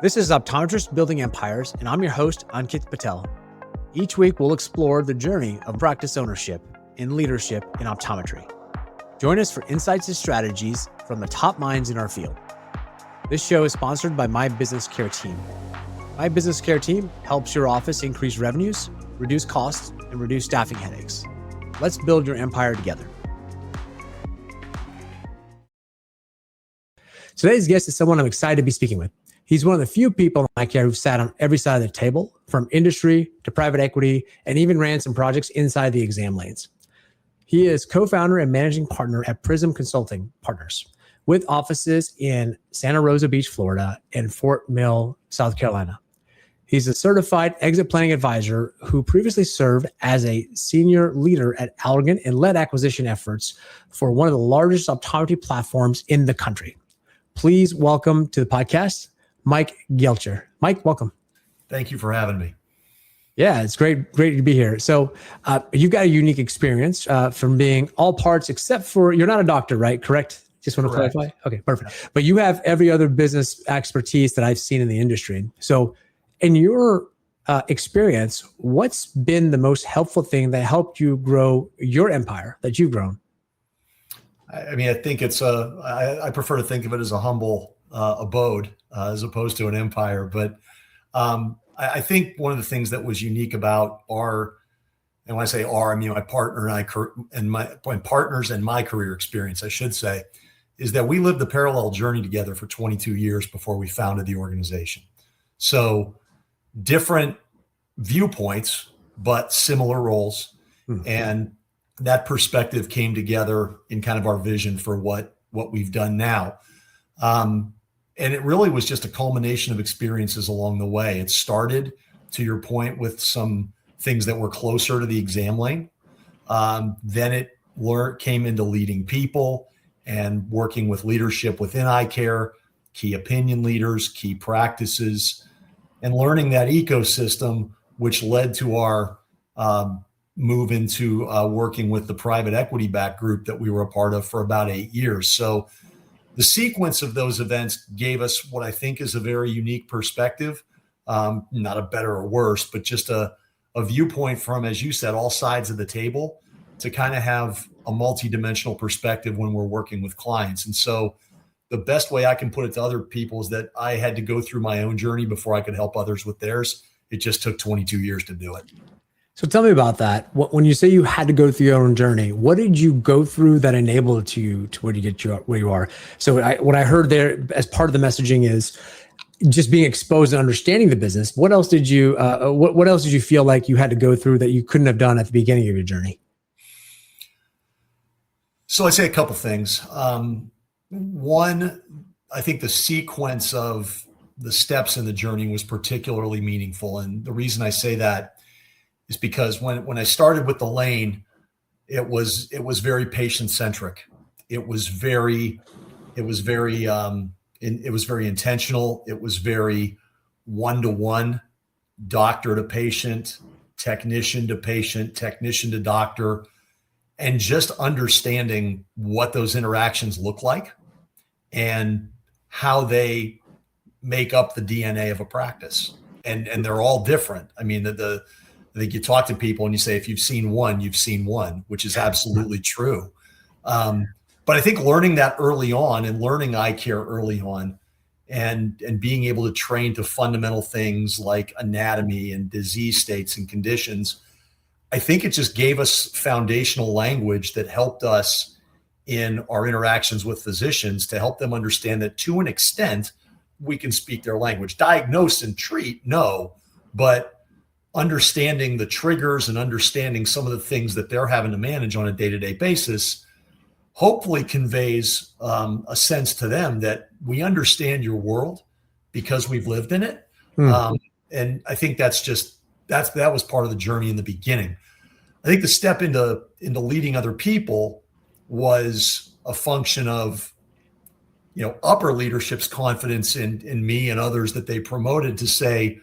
This is Optometrists Building Empires, and I'm your host, Ankit Patel. Each week, we'll explore the journey of practice ownership and leadership in optometry. Join us for insights and strategies from the top minds in our field. This show is sponsored by My Business Care Team. My Business Care Team helps your office increase revenues, reduce costs, and reduce staffing headaches. Let's build your empire together. Today's guest is someone I'm excited to be speaking with. He's one of the few people in eye care who've sat on every side of the table, from industry to private equity, and even ran some projects inside the exam lanes. He is co-founder and managing partner at Prism Consulting Partners, with offices in Santa Rosa Beach, Florida, and Fort Mill, South Carolina. He's a certified exit planning advisor who previously served as a senior leader at Allergan and led acquisition efforts for one of the largest optometry platforms in the country. Please welcome to the podcast, Mike Guelcher. Mike, welcome. Thank you for having me. Yeah, it's great to be here. So you've got a unique experience from being all parts, except for you're not a doctor, right? Correct? Just want to clarify. Okay, perfect. But you have every other business expertise that I've seen in the industry. So in your experience, what's been the most helpful thing that helped you grow your empire that you've grown? I mean, I think I prefer to think of it as a humble abode as opposed to an empire. But I think one of the things that was unique about and when I say I mean my partner and my partners and my career experience, I should say, is that we lived a parallel journey together for 22 years before we founded the organization. So different viewpoints, but similar roles. Mm-hmm. And that perspective came together in kind of our vision for what we've done now. And it really was just a culmination of experiences along the way. It started, to your point, with some things that were closer to the exam lane. Then it came into leading people and working with leadership within eye care, key opinion leaders, key practices, and learning that ecosystem, which led to our move into working with the private equity-backed group that we were a part of for about 8 years. So the sequence of those events gave us what I think is a very unique perspective, not a better or worse, but just a viewpoint from, as you said, all sides of the table to kind of have a multidimensional perspective when we're working with clients. And so the best way I can put it to other people is that I had to go through my own journey before I could help others with theirs. It just took 22 years to do it. So tell me about that. When you say you had to go through your own journey, what did you go through that enabled you to where you are? So what I heard there as part of the messaging is just being exposed and understanding the business. What else did you what else did you feel like you had to go through that you couldn't have done at the beginning of your journey? So I'd say a couple things. One, I think the sequence of the steps in the journey was particularly meaningful. And the reason I say that is because when I started with the lane, it was very patient centric. It was very intentional. It was very one-to-one, doctor to patient, technician to doctor, and just understanding what those interactions look like and how they make up the DNA of a practice. And they're all different. I mean, I think you talk to people and you say, if you've seen one, you've seen one, which is absolutely true. But I think learning that early on and learning eye care early on and being able to train to fundamental things like anatomy and disease states and conditions, I think it just gave us foundational language that helped us in our interactions with physicians to help them understand that to an extent, we can speak their language. Diagnose and treat, no, but understanding the triggers and understanding some of the things that they're having to manage on a day-to-day basis hopefully conveys a sense to them that we understand your world because we've lived in it. And I think that was part of the journey in the beginning. I think the step into leading other people was a function of, upper leadership's confidence in me and others that they promoted to say,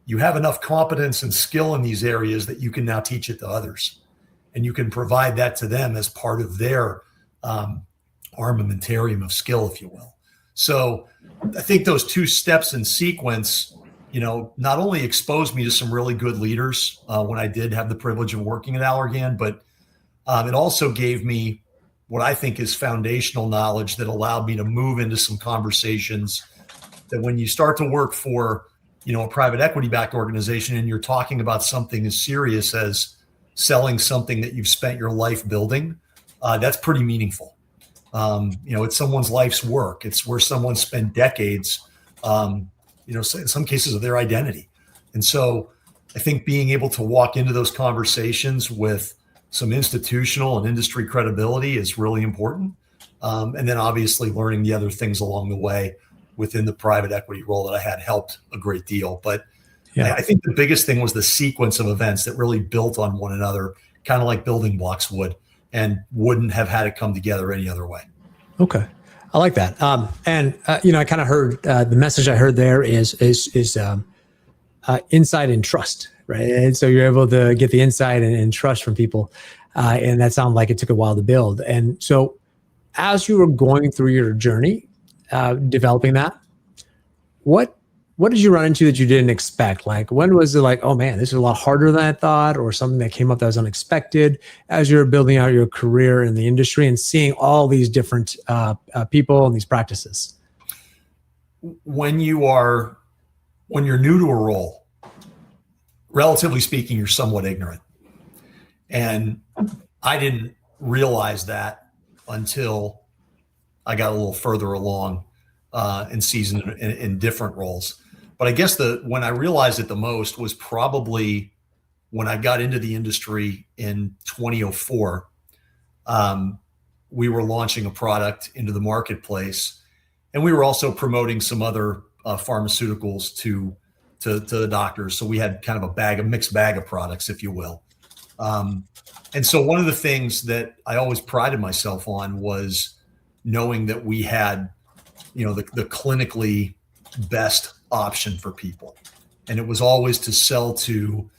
you have enough competence and skill in these areas that you can now teach it to others. And you can provide that to them as part of their armamentarium of skill, if you will. So I think those two steps in sequence, not only exposed me to some really good leaders when I did have the privilege of working at Allergan, but it also gave me what I think is foundational knowledge that allowed me to move into some conversations that when you start to work for, a private equity backed organization and you're talking about something as serious as selling something that you've spent your life building, that's pretty meaningful. It's someone's life's work. It's where someone spent decades, in some cases of their identity. And so I think being able to walk into those conversations with some institutional and industry credibility is really important. And then obviously learning the other things along the way within the private equity role that I had helped a great deal. But I think the biggest thing was the sequence of events that really built on one another, kind of like building blocks would, and wouldn't have had it come together any other way. Okay. I like that. I kind of heard the message I heard there is insight and trust, right? And so you're able to get the insight and trust from people. And that sounded like it took a while to build. And so as you were going through your journey, developing that, what did you run into that you didn't expect? Like, when was it like, oh man, this is a lot harder than I thought, or something that came up that was unexpected as you're building out your career in the industry and seeing all these different people and these practices? When you're new to a role, relatively speaking, you're somewhat ignorant. And I didn't realize that until I got a little further along in season in different roles. But I guess when I realized it the most was probably when I got into the industry in 2004. We were launching a product into the marketplace, and we were also promoting some other pharmaceuticals to the doctors. So we had kind of a mixed bag of products, if you will. And so one of the things that I always prided myself on was knowing that we had, the clinically best option for people. And it was always to sell to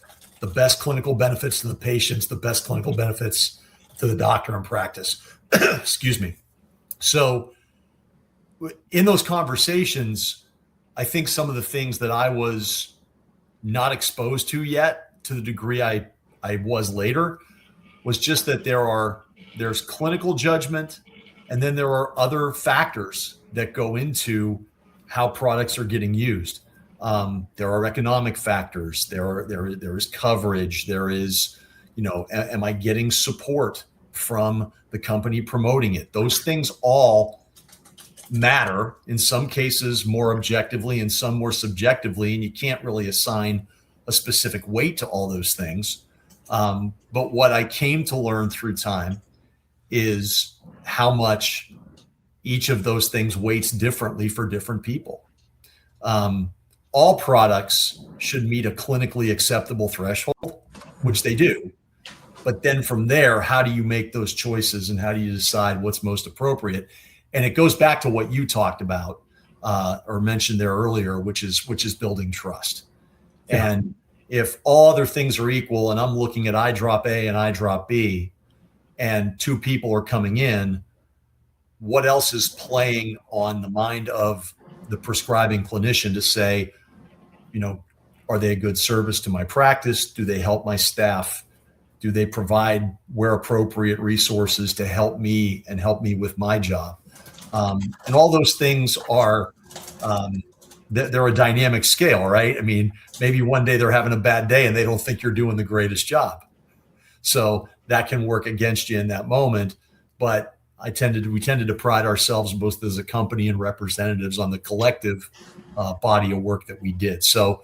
the best clinical benefits to the patients, the best clinical benefits to the doctor in practice. Excuse me. So in those conversations, I think some of the things that I was not exposed to yet to the degree I was later was just that there's clinical judgment, and then there are other factors that go into how products are getting used. There are economic factors. There is coverage. There is, am I getting support from the company promoting it? Those things all matter, in some cases more objectively and some more subjectively, and you can't really assign a specific weight to all those things. But what I came to learn through time is how much each of those things weights differently for different people. All products should meet a clinically acceptable threshold, which they do. But then from there, how do you make those choices and how do you decide what's most appropriate? And it goes back to what you talked about or mentioned there earlier, which is building trust. Yeah. And if all other things are equal and I'm looking at eye drop A and eye drop B and two people are coming in, what else is playing on the mind of the prescribing clinician to say, are they a good service to my practice? Do they help my staff? Do they provide, where appropriate, resources to help me and help me with my job? And all those things are, they're a dynamic scale, right? I mean, maybe one day they're having a bad day and they don't think you're doing the greatest job. So that can work against you in that moment. But we tended to pride ourselves both as a company and representatives on the collective body of work that we did. So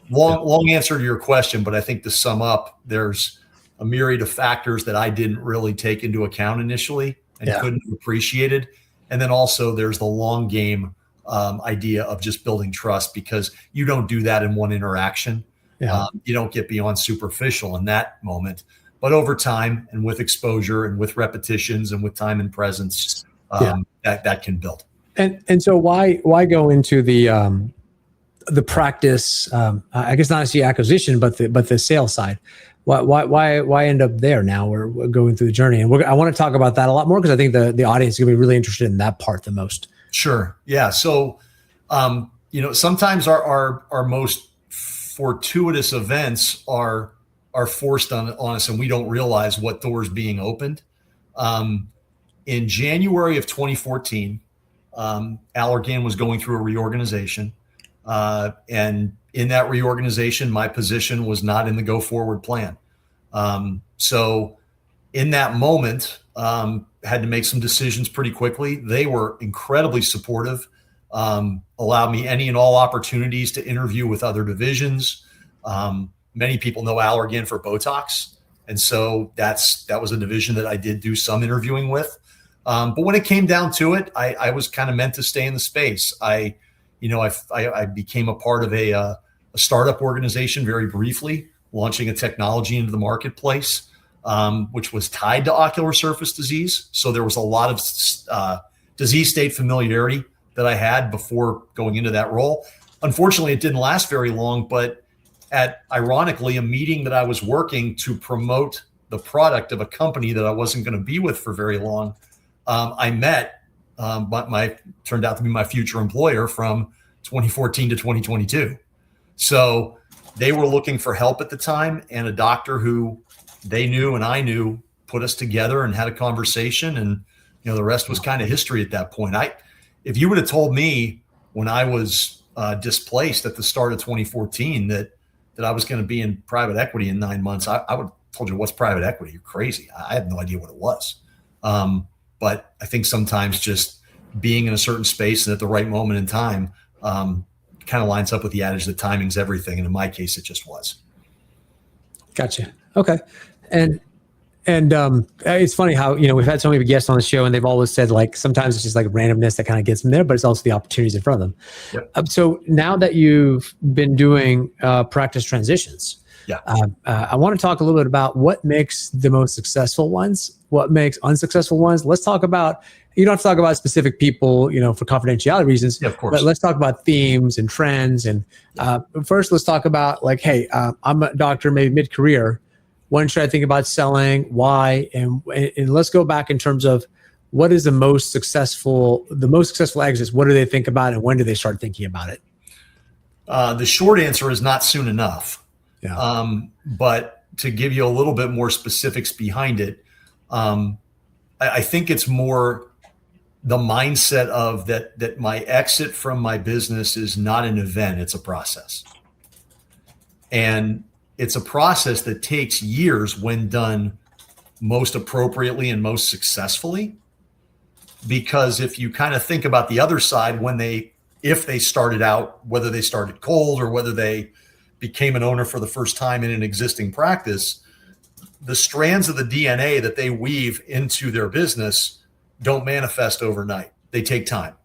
long answer to your question, but I think to sum up, there's a myriad of factors that I didn't really take into account initially and couldn't have appreciated. And then also there's the long game idea of just building trust, because you don't do that in one interaction. Yeah. You don't get beyond superficial in that moment. But over time and with exposure and with repetitions and with time and presence, that can build. And so why go into the practice? I guess not as the acquisition, but the sales side. Why end up there now? We're going through the journey, and I want to talk about that a lot more because I think the audience is going to be really interested in that part the most. Sure. Yeah. So, sometimes our most fortuitous events are forced on us, and we don't realize what doors being opened. In January of 2014, Allergan was going through a reorganization. And in that reorganization, my position was not in the go forward plan. So in that moment, had to make some decisions pretty quickly. They were incredibly supportive, allowed me any and all opportunities to interview with other divisions. Many people know Allergan for Botox. And so that was a division that I did do some interviewing with. But when it came down to it, I was kind of meant to stay in the space. I became a part of a startup organization very briefly, launching a technology into the marketplace, which was tied to ocular surface disease. So there was a lot of disease state familiarity that I had before going into that role. Unfortunately, it didn't last very long, but at ironically a meeting that I was working to promote the product of a company that I wasn't going to be with for very long, I met turned out to be my future employer from 2014 to 2022. So they were looking for help at the time, and a doctor who they knew and I knew put us together and had a conversation, and the rest was kind of history at that point. If you would have told me when I was displaced at the start of 2014 that I was going to be in private equity in 9 months, I would have told you, what's private equity? You're crazy. I had no idea what it was. But I think sometimes just being in a certain space and at the right moment in time kind of lines up with the adage that timing's everything. And in my case, it just was. Gotcha. Okay. And it's funny how, we've had so many guests on the show and they've always said like, sometimes it's just like randomness that kind of gets them there, but it's also the opportunities in front of them. Yep. So now that you've been doing practice transitions, I want to talk a little bit about what makes the most successful ones, what makes unsuccessful ones. Let's talk about, you don't have to talk about specific people, for confidentiality reasons. Yeah, of course. But let's talk about themes and trends. And first, let's talk about like, hey, I'm a doctor, maybe mid-career. When should I think about selling? Why? And let's go back in terms of what is the most successful exits. What do they think about, and when do they start thinking about it? The short answer is not soon enough. Yeah. But to give you a little bit more specifics behind it, I think it's more the mindset of that my exit from my business is not an event, it's a process. And it's a process that takes years when done most appropriately and most successfully. Because if you kind of think about the other side, if they started out, whether they started cold or whether they became an owner for the first time in an existing practice, the strands of the DNA that they weave into their business don't manifest overnight. They take time.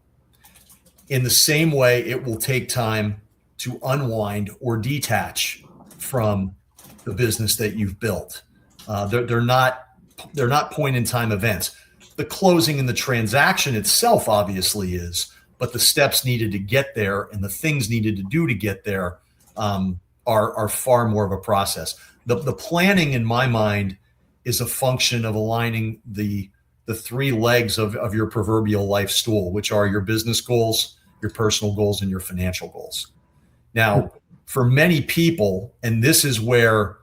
In the same way, it will take time to unwind or detach from the business that you've built. They're not point in time events. The closing and the transaction itself obviously is, but the steps needed to get there and the things needed to do to get there are far more of a process. The planning in my mind is a function of aligning the three legs of your proverbial life stool, which are your business goals, your personal goals, and your financial goals. Now, for many people, and this is where,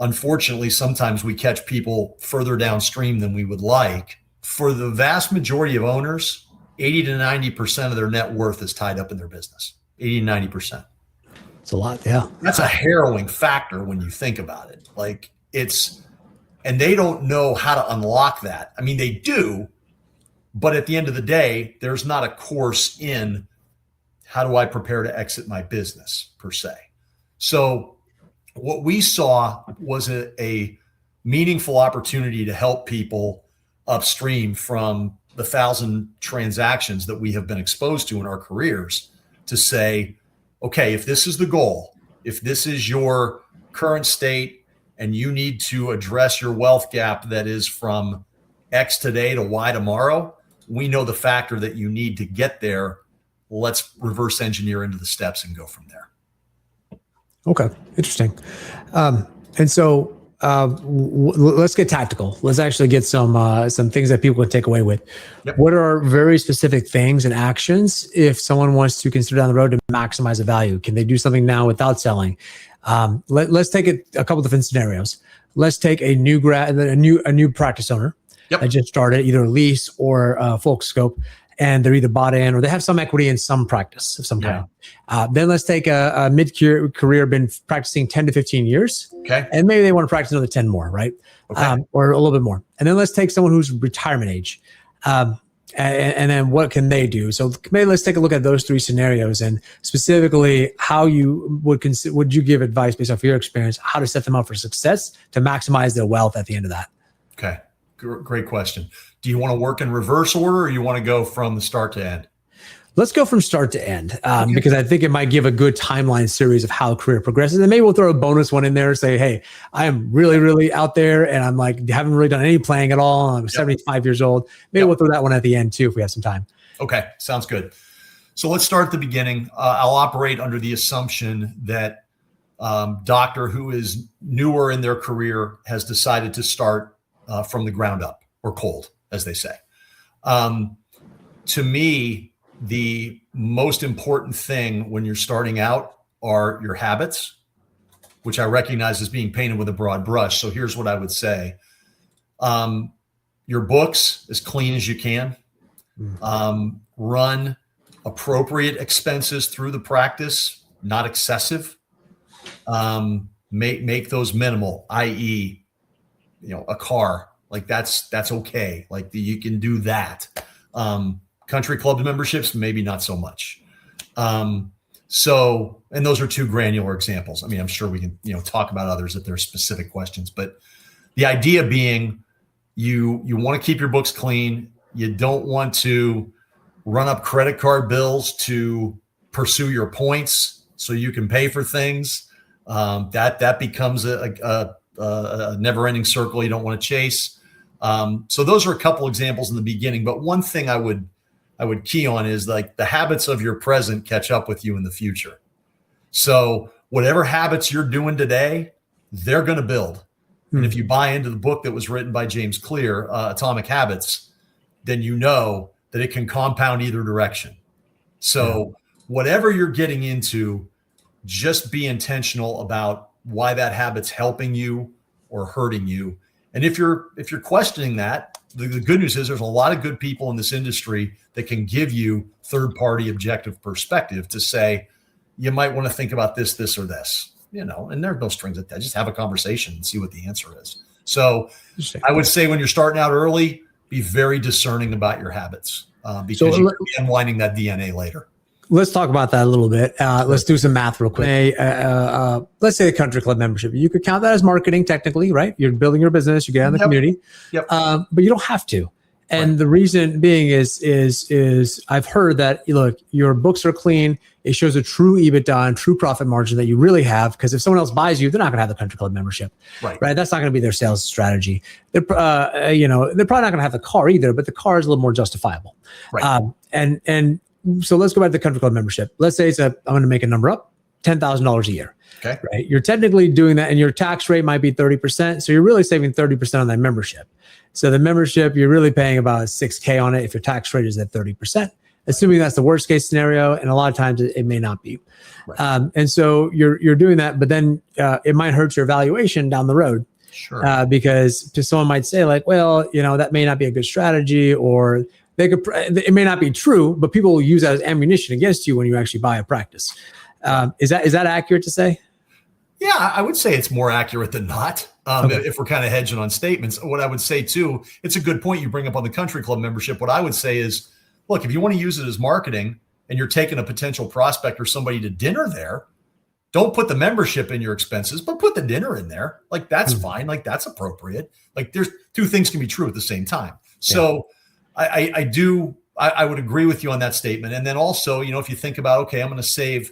unfortunately, sometimes we catch people further downstream than we would like. For the vast majority of owners, 80 to 90% of their net worth is tied up in their business. 80 to 90%. It's a lot, yeah. That's a harrowing factor when you think about it. And they don't know how to unlock that. I mean, they do, but at the end of the day, there's not a course in how do I prepare to exit my business per se. So what we saw was a meaningful opportunity to help people upstream from the 1,000 transactions that we have been exposed to in our careers to say, okay, if this is the goal, if this is your current state and you need to address your wealth gap that is from X today to Y tomorrow, we know the factor that you need to get there. Let's reverse engineer into the steps and go from there. Okay, interesting. And so let's get tactical. Let's actually get some things that people can take away with. Yep. What are very specific things and actions if someone wants to consider down the road to maximize the value? Can they do something now without selling? Let's take a couple different scenarios. Let's take a new practice owner Yep. that just started, either a lease or a full scope, and they're either bought in or they have some equity in some practice of some kind. Then let's take a mid-career, been practicing 10 to 15 years. Okay. And maybe they want to practice another 10 more, right? Okay. Or a little bit more. And then let's take someone who's retirement age. And then what can they do? So maybe let's take a look at those three scenarios and specifically how you would you give advice based off your experience, how to set them up for success to maximize their wealth at the end of that? Okay. Great question. Do you want to work in reverse order or you want to go from the start to end? Let's go from start to end because I think it might give a good timeline series of how career progresses. And maybe we'll throw a bonus one in there and say, hey, I am really, really out there and I'm like, haven't really done any playing at all. I'm 75 years old. Maybe we'll throw that one at the end too if we have some time. Okay. Sounds good. So let's start at the beginning. I'll operate under the assumption that doctor who is newer in their career has decided to start from the ground up or cold, as they say. To me, the most important thing when you're starting out are your habits, which I recognize as being painted with a broad brush. So here's what I would say. Your books as clean as you can. Run appropriate expenses through the practice, not excessive. Make those minimal, i.e., a car, like that's okay. Like you can do that. Country club memberships, maybe not so much. And those are two granular examples. I mean, I'm sure we can, talk about others if there's specific questions, but the idea being you want to keep your books clean. You don't want to run up credit card bills to pursue your points so you can pay for things. That becomes a never-ending circle you don't want to chase. So those are a couple examples in the beginning. But one thing I would key on is like the habits of your present catch up with you in the future. So whatever habits you're doing today, they're going to build. And if you buy into the book that was written by James Clear, Atomic Habits, then you know that it can compound either direction. So whatever you're getting into, just be intentional about why that habit's helping you or hurting you. And if you're questioning that, the good news is there's a lot of good people in this industry that can give you third-party objective perspective to say, you might want to think about this, or this, and there are no strings attached. Just have a conversation and see what the answer is. So I would say when you're starting out early, be very discerning about your habits because you can be unwinding that DNA later. Let's talk about that a little bit. Let's do some math real quick. Let's say a country club membership. You could count that as marketing technically, right? You're building your business, you get out in the community, but you don't have to. And the reason being is I've heard that, look, your books are clean. It shows a true EBITDA and true profit margin that you really have. Because if someone else buys you, they're not going to have the country club membership, right? That's not going to be their sales strategy. They're probably not going to have the car either, but the car is a little more justifiable, right? So let's go back to the country club membership. Let's say I'm going to make a number up, $10,000 a year. Okay. Right. You're technically doing that and your tax rate might be 30%. So you're really saving 30% on that membership. So the membership, you're really paying about $6,000 on it if your tax rate is at 30%, assuming that's the worst case scenario. And a lot of times it may not be. Right. And so you're doing that, but then it might hurt your valuation down the road. Sure. Because someone might say like, well, that may not be a good strategy, or it may not be true, but people will use that as ammunition against you when you actually buy a practice. Is that accurate to say? Yeah, I would say it's more accurate than not. If we're kind of hedging on statements, what I would say too, it's a good point you bring up on the country club membership. What I would say is, look, if you want to use it as marketing and you're taking a potential prospect or somebody to dinner there, don't put the membership in your expenses, but put the dinner in there. Like that's fine. Like that's appropriate. Like there's two things can be true at the same time. So I would agree with you on that statement. And then also, if you think about, okay, I'm going to save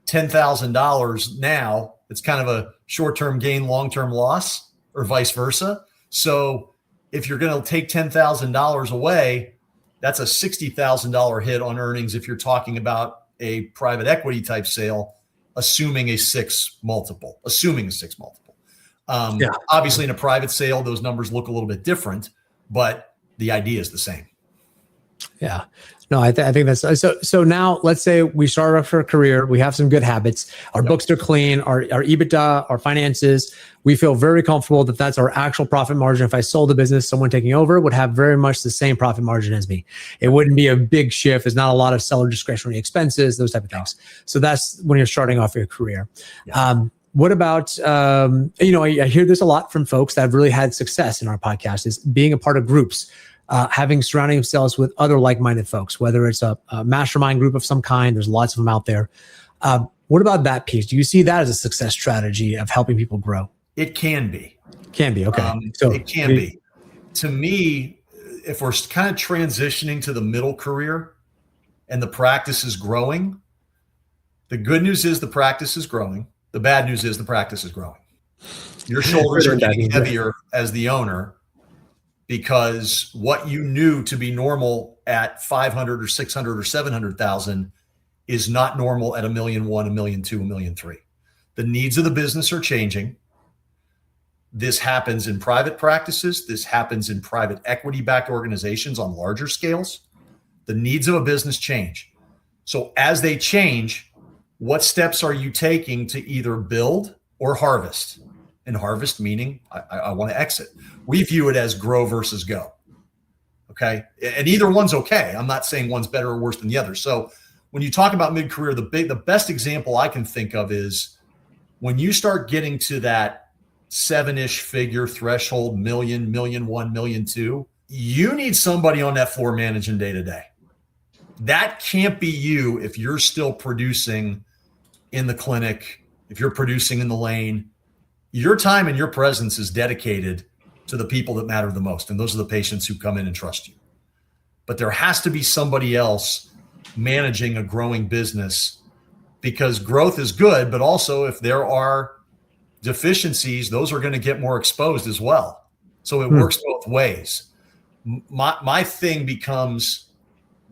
$10,000 now, it's kind of a short-term gain, long-term loss, or vice versa. So if you're going to take $10,000 away, that's a $60,000 hit on earnings if you're talking about a private equity type sale, assuming a 6 multiple. Obviously, in a private sale, those numbers look a little bit different, but the idea is the same. Yeah. No, I think that's so now let's say we start off our career, we have some good habits, our books are clean, our EBITDA, our finances, we feel very comfortable that that's our actual profit margin. If I sold the business, someone taking over would have very much the same profit margin as me. It wouldn't be a big shift. There's not a lot of seller discretionary expenses, those type of things. So that's when you're starting off your career. What about, I hear this a lot from folks that have really had success in our podcast is being a part of groups. Having surrounding themselves with other like-minded folks, whether it's a mastermind group of some kind, there's lots of them out there. What about that piece? Do you see that as a success strategy of helping people grow? It can be. Can be, okay. So it can be. To me, if we're kind of transitioning to the middle career and the practice is growing, the good news is the practice is growing. The bad news is the practice is growing. Your shoulders are getting heavier as the owner, because what you knew to be normal at 500 or 600 or 700,000 is not normal at $1.1 million, $1.2 million, $1.3 million. The needs of the business are changing. This happens in private practices. This happens in private equity-backed organizations on larger scales. The needs of a business change. So as they change, what steps are you taking to either build or harvest? And harvest meaning I want to exit. We view it as grow versus go. Okay. And either one's okay. I'm not saying one's better or worse than the other. So when you talk about mid-career, the best example I can think of is when you start getting to that 7-ish figure threshold, million, $1 million, $1 million, $2 million, you need somebody on that floor managing day to day. That can't be you if you're still producing in the clinic, if you're producing in the lane. Your time and your presence is dedicated to the people that matter the most. And those are the patients who come in and trust you. But there has to be somebody else managing a growing business, because growth is good, but also if there are deficiencies, those are going to get more exposed as well. So it works both ways. My thing becomes,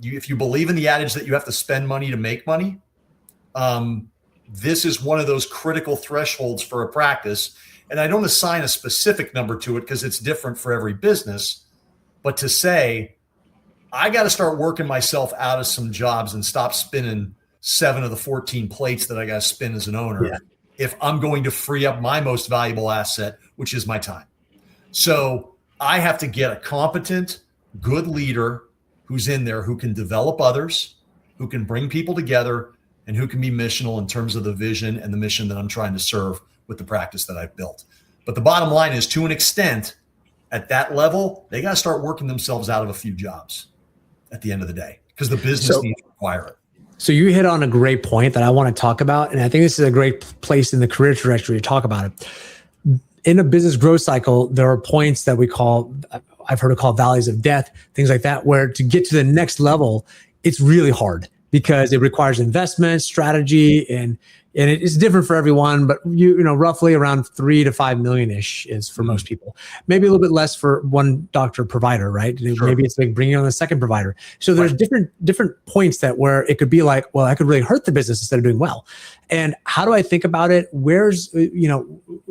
if you believe in the adage that you have to spend money to make money, this is one of those critical thresholds for a practice. And I don't assign a specific number to it because it's different for every business. But to say, I got to start working myself out of some jobs and stop spinning 7 of the 14 plates that I got to spin as an owner if I'm going to free up my most valuable asset, which is my time. So I have to get a competent, good leader who's in there, who can develop others, who can bring people together, and who can be missional in terms of the vision and the mission that I'm trying to serve with the practice that I've built. But the bottom line is, to an extent, at that level, they got to start working themselves out of a few jobs at the end of the day, because the business needs to require it. So you hit on a great point that I want to talk about. And I think this is a great place in the career trajectory to talk about it. In a business growth cycle, there are points that I've heard it called valleys of death, things like that, where to get to the next level, it's really hard, because it requires investment, strategy, and it is different for everyone, but roughly around 3 to 5 million-ish is for most people. Maybe a little bit less for one doctor provider, right? Sure. Maybe it's like bringing on a second provider. So there's different points where it could be like, well, I could really hurt the business instead of doing well. And how do I think about it?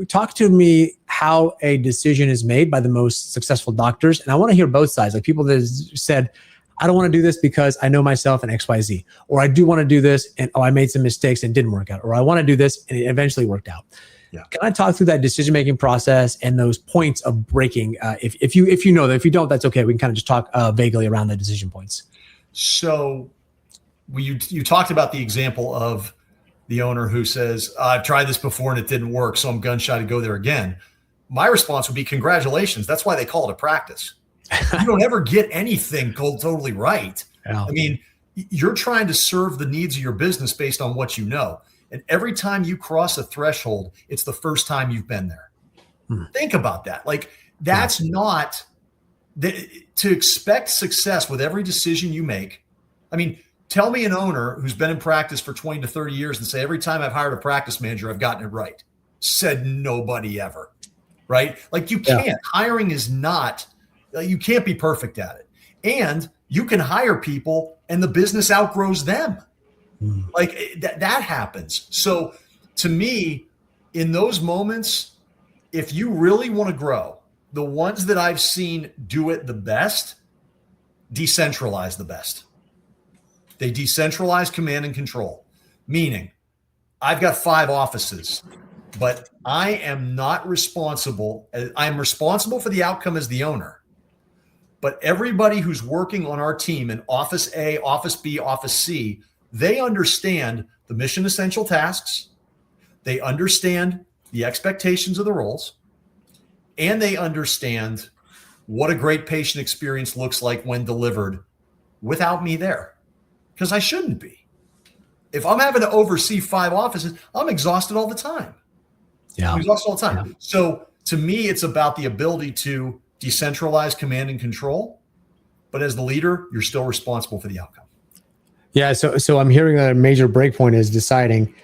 Talk to me how a decision is made by the most successful doctors. And I want to hear both sides, like people that said, I don't want to do this because I know myself and XYZ, or I do want to do this and I made some mistakes and didn't work out, or I want to do this and it eventually worked out. Yeah. Can I talk through that decision-making process and those points of breaking? If you know that, if you don't, that's okay. We can kind of just talk vaguely around the decision points. So you talked about the example of the owner who says, I've tried this before and it didn't work, so I'm gun shy to go there again. My response would be, congratulations. That's why they call it a practice. You don't ever get anything totally right. Yeah. I mean, you're trying to serve the needs of your business based on what you know. And every time you cross a threshold, it's the first time you've been there. Think about that. Like, that's not to expect success with every decision you make. I mean, tell me an owner who's been in practice for 20 to 30 years and say, every time I've hired a practice manager, I've gotten it right. Said nobody ever, right? Like, you can't. Yeah. Hiring is not, you can't be perfect at it. And you can hire people and the business outgrows them. Like that happens. So to me, in those moments, if you really want to grow, the ones that I've seen do it the best, decentralize the best. They decentralize command and control, meaning I've got 5 offices, but I am not responsible. I'm responsible for the outcome as the owner. But everybody who's working on our team in Office A, Office B, Office C, they understand the mission essential tasks. They understand the expectations of the roles, and they understand what a great patient experience looks like when delivered without me there, because I shouldn't be. If I'm having to oversee 5 offices, I'm exhausted all the time. Yeah. I'm exhausted all the time. Yeah. So to me, it's about the ability to decentralize command and control, but as the leader, you're still responsible for the outcome. Yeah. So I'm hearing that a major breakpoint is deciding,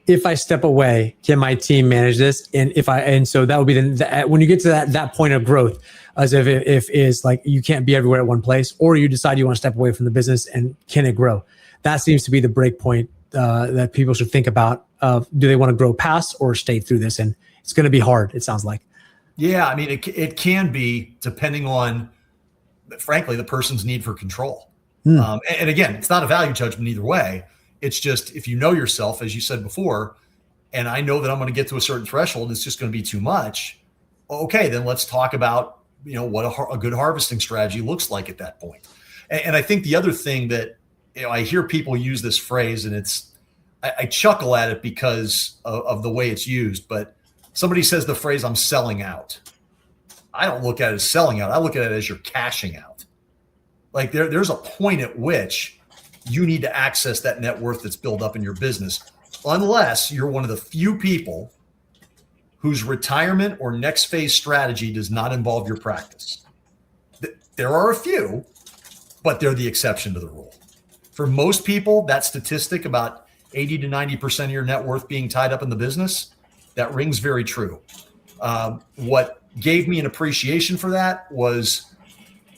if I step away, can my team manage this? And so that would be when you get to that point of growth, as if is like you can't be everywhere at one place, or you decide you want to step away from the business, and can it grow? That seems to be the breakpoint that people should think about. Do they want to grow past or stay through this? And it's going to be hard, it sounds like. Yeah, I mean, it can be, depending on, frankly, the person's need for control. And again, it's not a value judgment either way. It's just, if you know yourself, as you said before, and I know that I'm going to get to a certain threshold, it's just going to be too much. Okay, then let's talk about, what a good harvesting strategy looks like at that point. And I think the other thing that, I hear people use this phrase, and I chuckle at it because of the way it's used, but somebody says the phrase, I'm selling out. I don't look at it as selling out. I look at it as you're cashing out. Like there's a point at which you need to access that net worth that's built up in your business, unless you're one of the few people whose retirement or next phase strategy does not involve your practice. There are a few, but they're the exception to the rule. For most people, that statistic, about 80 to 90% of your net worth being tied up in the business, that rings very true. What gave me an appreciation for that was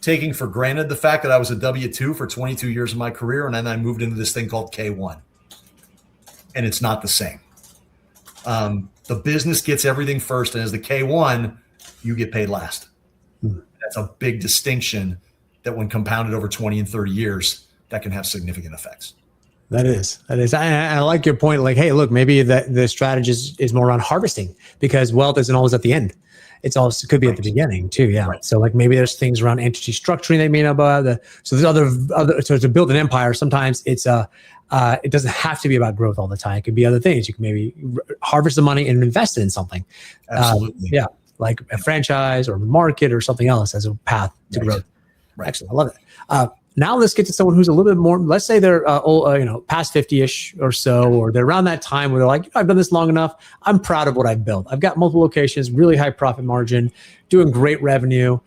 taking for granted the fact that I was a W-2 for 22 years of my career, and then I moved into this thing called K-1. And it's not the same. The business gets everything first, and as the K-1, you get paid last. That's a big distinction that when compounded over 20 and 30 years, that can have significant effects. That is. I like your point. Like, hey, look, maybe the strategy is more around harvesting, because wealth isn't always at the end. It could be at the beginning too. Yeah. Right. So like maybe there's things around entity structuring they may know about. So there's other. So to build an empire, sometimes it doesn't have to be about growth all the time. It could be other things. You can maybe harvest the money and invest it in something. Absolutely. Yeah. Like a franchise or market or something else as a path to growth. Right. Excellent. I love it. Now let's get to someone who's a little bit more, let's say they're old, past 50-ish or so, or they're around that time where they're like, I've done this long enough. I'm proud of what I've built. I've got multiple locations, really high profit margin, doing great revenue.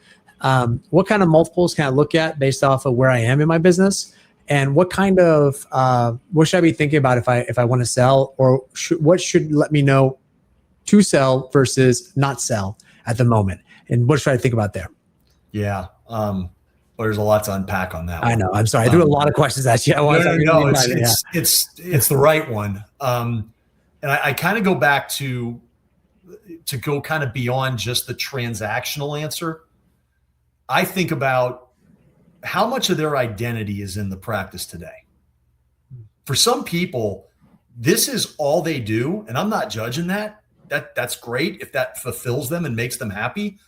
What kind of multiples can I look at based off of where I am in my business? And what kind of, what should I be thinking about if I want to sell, or what should let me know to sell versus not sell at the moment? And what should I think about there? Yeah. Well, there's a lot to unpack on that one. I know. I'm sorry. I threw a lot of questions at you. No, it's the right one. And I kind of go back to go kind of beyond just the transactional answer. I think about how much of their identity is in the practice today. For some people, this is all they do, and I'm not judging that. That's great if that fulfills them and makes them happy.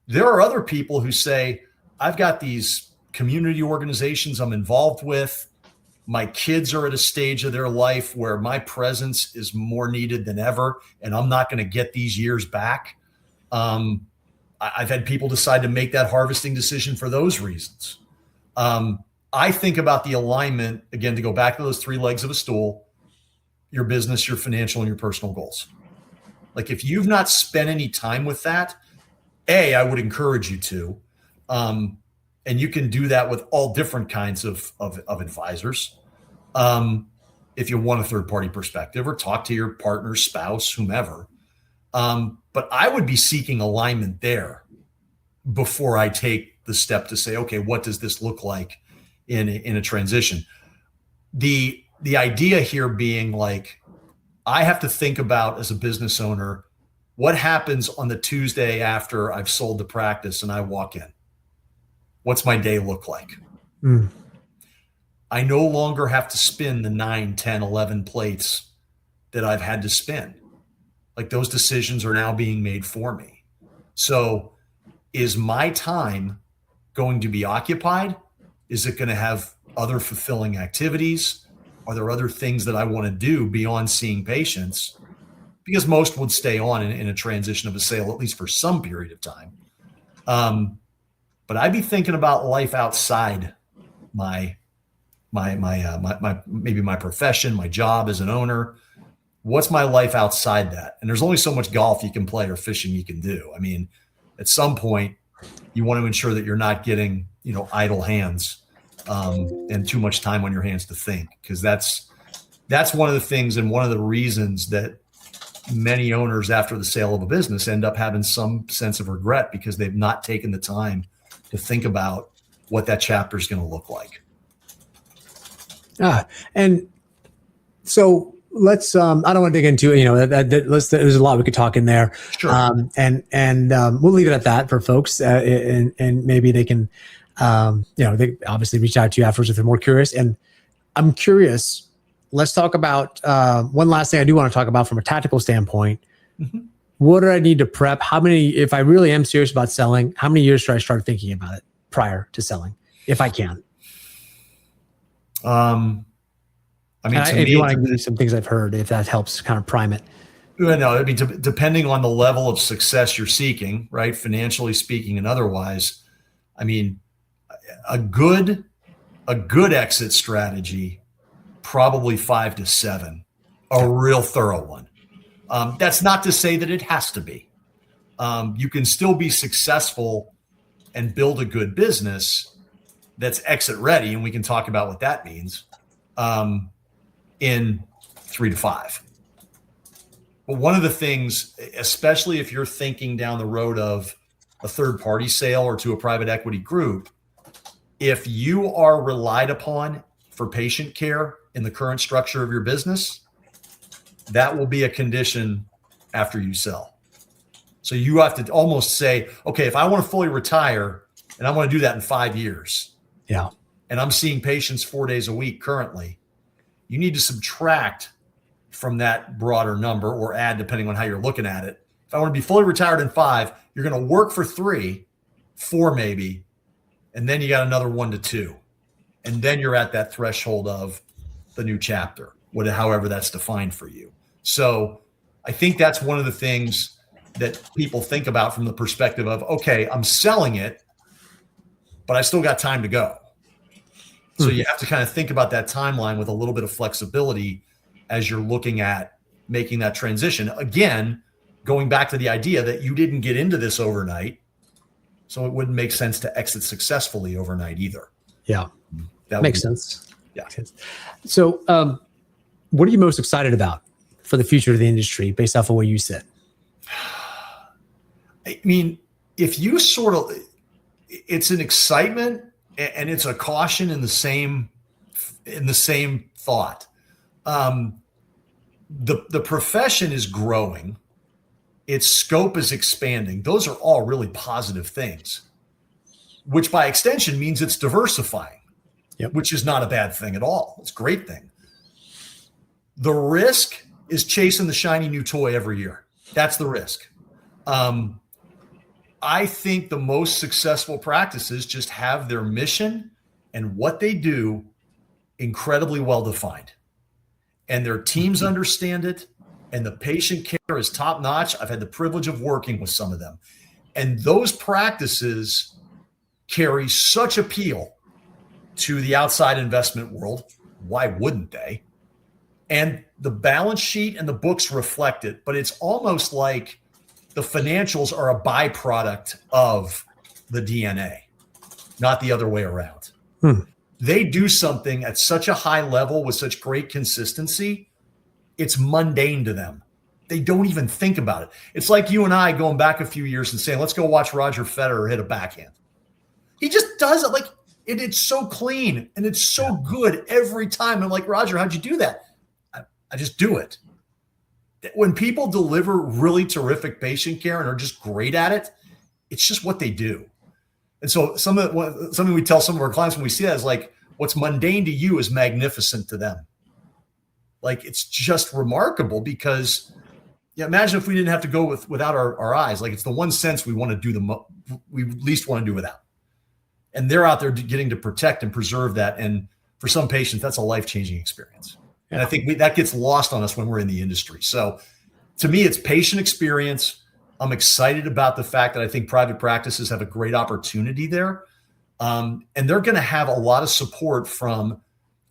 There are other people who say, I've got these community organizations I'm involved with. My kids are at a stage of their life where my presence is more needed than ever, and I'm not going to get these years back. I've had people decide to make that harvesting decision for those reasons. I think about the alignment, again, to go back to those 3 legs of a stool: your business, your financial, and your personal goals. Like, if you've not spent any time with that, I would encourage you to. And you can do that with all different kinds of advisors. If you want a third-party perspective, or talk to your partner, spouse, whomever. But I would be seeking alignment there before I take the step to say, okay, what does this look like in a transition? The idea here being like, I have to think about, as a business owner, What happens on the Tuesday after I've sold the practice and I walk in? What's my day look like? I no longer have to spin the 9, 10, 11 plates that I've had to spin. Like, those decisions are now being made for me. So is my time going to be occupied? Is it going to have other fulfilling activities? Are there other things that I want to do beyond seeing patients? Because most would stay on in a transition of a sale, at least for some period of time. But I'd be thinking about life outside my maybe my profession, my job as an owner. What's my life outside that? And there's only so much golf you can play or fishing you can do. I mean, at some point, you want to ensure that you're not getting, idle hands and too much time on your hands to think, because that's one of the things and one of the reasons that many owners after the sale of a business end up having some sense of regret, because they've not taken the time to think about what that chapter is going to look like. And so let's, I don't want to dig into, there's a lot we could talk in there. Sure. And we'll leave it at that for folks. And maybe they can, they obviously reach out to you afterwards if they're more curious. And I'm curious, let's talk about one last thing I do want to talk about from a tactical standpoint. Mm-hmm. What do I need to prep? If I really am serious about selling, how many years should I start thinking about it prior to selling, if I can? If you want to give me some things I've heard, if that helps kind of prime it. No, I mean, depending on the level of success you're seeking, right? Financially speaking and otherwise, I mean, a good exit strategy, probably 5 to 7, a real thorough one. That's not to say that it has to be. You can still be successful and build a good business that's exit ready, and we can talk about what that means, in 3 to 5. But one of the things, especially if you're thinking down the road of a third party sale or to a private equity group, if you are relied upon for patient care in the current structure of your business, that will be a condition after you sell. So you have to almost say, okay, if I want to fully retire and I want to do that in 5 years, and I'm seeing patients 4 days a week currently, you need to subtract from that broader number or add, depending on how you're looking at it. If I want to be fully retired in 5, you're going to work for 3, 4 maybe, and then you got another 1 to 2. And then you're at that threshold of the new chapter, however that's defined for you. So I think that's one of the things that people think about from the perspective of, okay, I'm selling it, but I still got time to go. So you have to kind of think about that timeline with a little bit of flexibility as you're looking at making that transition. Again, going back to the idea that you didn't get into this overnight, so it wouldn't make sense to exit successfully overnight either. Yeah, that makes sense. Yeah. So what are you most excited about for the future of the industry based off of where you sit? I mean, if you it's an excitement and it's a caution in the same thought. The profession is growing. Its scope is expanding. Those are all really positive things, which by extension means it's diversifying, which is not a bad thing at all. It's a great thing. The risk is chasing the shiny new toy every year. That's the risk. I think the most successful practices just have their mission and what they do incredibly well defined. And their teams understand it, and the patient care is top notch. I've had the privilege of working with some of them. And those practices carry such appeal to the outside investment world. Why wouldn't they? And the balance sheet and the books reflect it, but it's almost like the financials are a byproduct of the DNA, not the other way around. They do something at such a high level with such great consistency, it's mundane to them. They don't even think about it. It's like you and I going back a few years and saying, let's go watch Roger Federer hit a backhand. He just does it it's so clean and it's so good every time. I'm like, Roger, how'd you do that? I just do it. When people deliver really terrific patient care and are just great at it, it's just what they do. And so something we tell some of our clients when we see that is like, what's mundane to you is magnificent to them. Like, it's just remarkable because imagine if we didn't have to go without our eyes. Like, it's the one sense we want to do we least want to do without. And they're out there getting to protect and preserve that. And for some patients, that's a life-changing experience. Yeah. And I think that gets lost on us when we're in the industry. So to me, it's patient experience. I'm excited about the fact that I think private practices have a great opportunity there. And they're going to have a lot of support from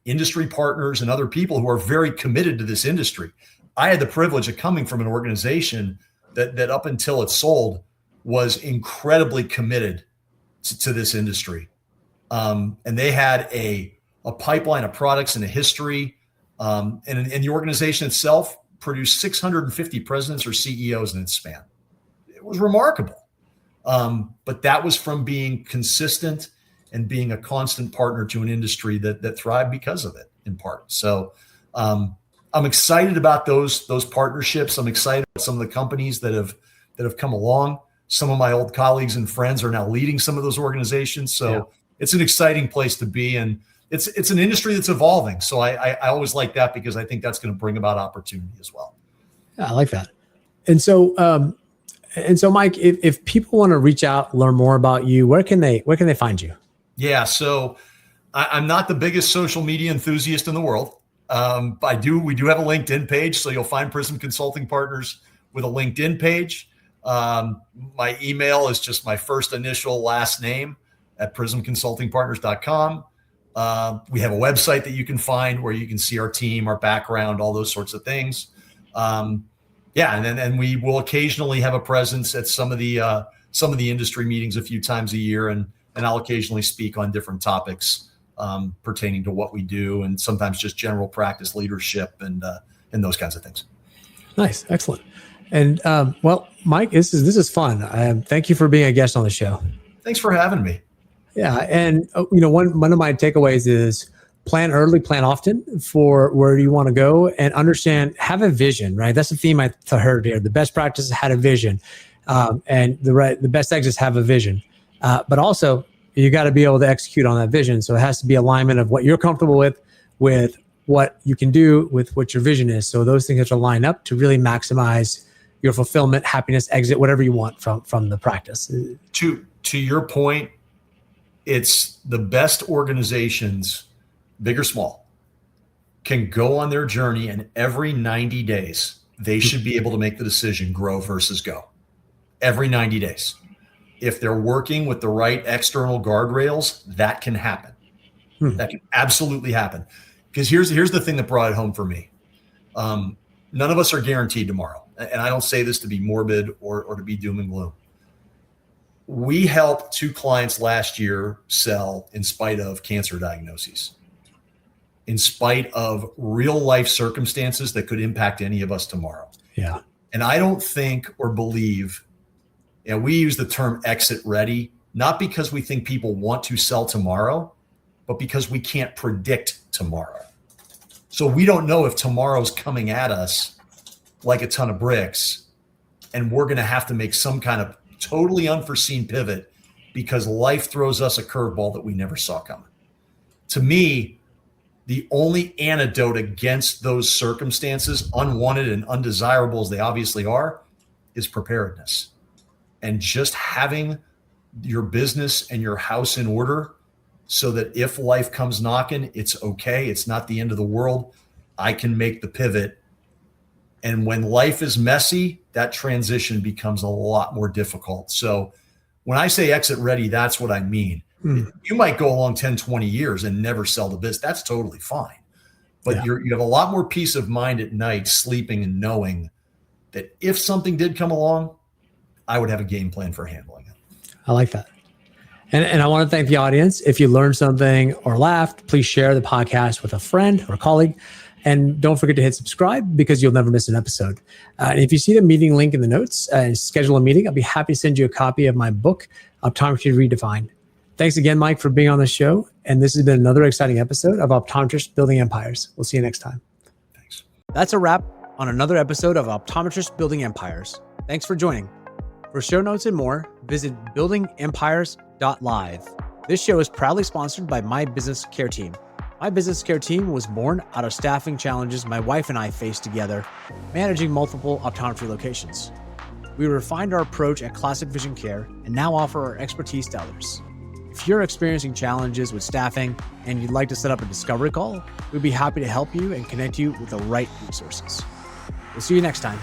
industry partners and other people who are very committed to this industry. I had the privilege of coming from an organization that up until it sold was incredibly committed to this industry. And they had a pipeline of products and a history. And the organization itself produced 650 presidents or CEOs in its span. It was remarkable. But that was from being consistent and being a constant partner to an industry that thrived because of it, in part. So I'm excited about those partnerships. I'm excited about some of the companies that have come along. Some of my old colleagues and friends are now leading some of those organizations. So It's an exciting place to be. And it's an industry that's evolving. So I always like that because I think that's going to bring about opportunity as well. Yeah, I like that. And so, Mike, if people want to reach out, learn more about you, where can they find you? Yeah. So I'm not the biggest social media enthusiast in the world. We do have a LinkedIn page. So you'll find Prism Consulting Partners with a LinkedIn page. My email is just my first initial last name at prismconsultingpartners.com. We have a website that you can find where you can see our team, our background, all those sorts of things. And then we will occasionally have a presence at some of the industry meetings a few times a year, and I'll occasionally speak on different topics pertaining to what we do, and sometimes just general practice leadership and those kinds of things. Nice, excellent. And Mike, this is fun. Thank you for being a guest on the show. Thanks for having me. Yeah, and one of my takeaways is plan early, plan often for where you want to go, and understand, have a vision, right? That's the theme I heard here. The best practices had a vision, and the best exits have a vision. But also, you got to be able to execute on that vision. So it has to be alignment of what you're comfortable with what you can do, with what your vision is. So those things have to line up to really maximize your fulfillment, happiness, exit, whatever you want from the practice. To your point, it's the best organizations, big or small, can go on their journey, and every 90 days, they should be able to make the decision, grow versus go. Every 90 days. If they're working with the right external guardrails, that can happen. That can absolutely happen. Because here's the thing that brought it home for me. None of us are guaranteed tomorrow. And I don't say this to be morbid or to be doom and gloom. We helped 2 clients last year sell in spite of cancer diagnoses, in spite of real life circumstances that could impact any of us tomorrow. Yeah. And I don't think or believe, we use the term exit ready, not because we think people want to sell tomorrow, but because we can't predict tomorrow. So we don't know if tomorrow's coming at us like a ton of bricks, and we're going to have to make some kind of totally unforeseen pivot because life throws us a curveball that we never saw coming. To me, the only antidote against those circumstances, unwanted and undesirable as they obviously are, is preparedness. And just having your business and your house in order so that if life comes knocking, it's okay. It's not the end of the world. I can make the pivot. And when life is messy, that transition becomes a lot more difficult. So when I say exit ready, that's what I mean. You might go along 10, 20 years and never sell the business. That's totally fine. But you have a lot more peace of mind at night, sleeping and knowing that if something did come along, I would have a game plan for handling it. I like that. And I want to thank the audience. If you learned something or laughed, please share the podcast with a friend or a colleague. And don't forget to hit subscribe because you'll never miss an episode. And if you see the meeting link in the notes and schedule a meeting, I'll be happy to send you a copy of my book, Optometry Redefined. Thanks again, Mike, for being on the show. And this has been another exciting episode of Optometrists Building Empires. We'll see you next time. Thanks. That's a wrap on another episode of Optometrists Building Empires. Thanks for joining. For show notes and more, visit buildingempires.live. This show is proudly sponsored by My Business Care Team. My Business Care Team was born out of staffing challenges my wife and I faced together, managing multiple optometry locations. We refined our approach at Classic Vision Care and now offer our expertise to others. If you're experiencing challenges with staffing and you'd like to set up a discovery call, we'd be happy to help you and connect you with the right resources. We'll see you next time.